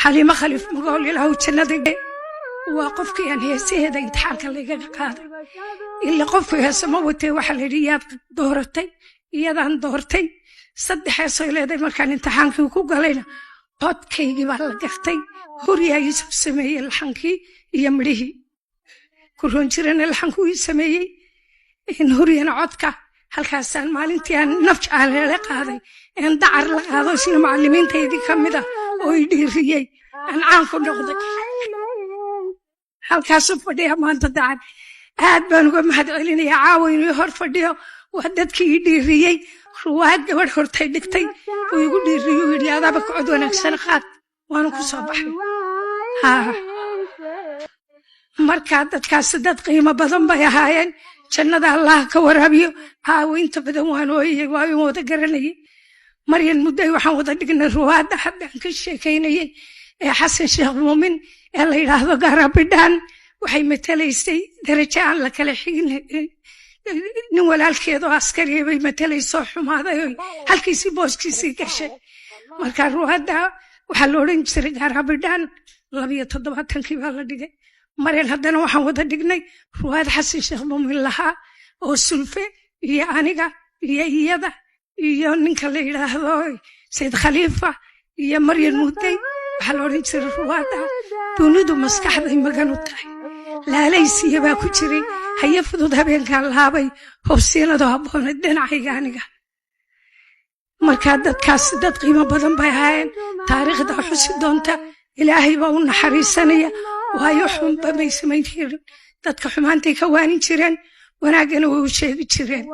حليمة خليف مقول له جنة وقفك يعني سيدة يتحرك اللي قاعد اللي قف يا سموتي وحليات دورتي يدان دورتي صدح سيلة مركان امتحانك وقالينا قد كيجي بالقفتي هوريا يوسف سمي الحنكي يمليه كلون جيران الحنكو يسمي إن هوريا عدك halkaasaan maalintii aan naf jecel la qaaday aan dacar la qaado isna macallimiintaydii kamid ah oo i dhiiriyay aan caan ku noqday halkaas fadhiya maanta dacar aad baan uga mahad celinayaa caawa inuu hor fadhiyo waa dadkii i dhiiriyay ruwaad gabadh hortay dhigtay oo igu dhiiriyay yidhi adaaba ku cod wanaagsan qaad waana ku soo baxay markaa dadkaas dad qiimo badan bay ahaayeen jannada allah ka waraabiyo inta badan waan ooyay waa in wada garanayay maryan mudday waxaan wada dhignay ruwaada hadda aan ka sheekaynayay ee xasan sheekh muumin ee la yidhaahdo gaarabidhaan waxay matalaysay darajo aan la kala xigin nin walaalkeedoo askari bay matalaysoo xumaaday oo halkiisii booskiisii gashay markaa ruwaada waxaa la odhan jiray gaarabidhaan 27 baa la dhigay maryan haddana waxaan wada dhignay ruwaad xasan sheekh muumin lahaa oo sulfe iyo aniga iyo iyada iyo ninka la yidhaahdo sayid khaliifa iyo maryan mudday waxaa la odhan jiray ruwaada dunidu maskaxday magan u tahay laalaysiya baa ku jiray haye fudud habeenkaan lahaabay hobsiinadoo habboonay dhinacayga aniga markaa dadkaas dad qiimo badan bay ahaayeen taariikhda xusi doonta ilaahay baa u naxariisanaya waayo xunba may samayn jirin dadka xumaantay ka waanin jireen wanaagana way u sheegi jireen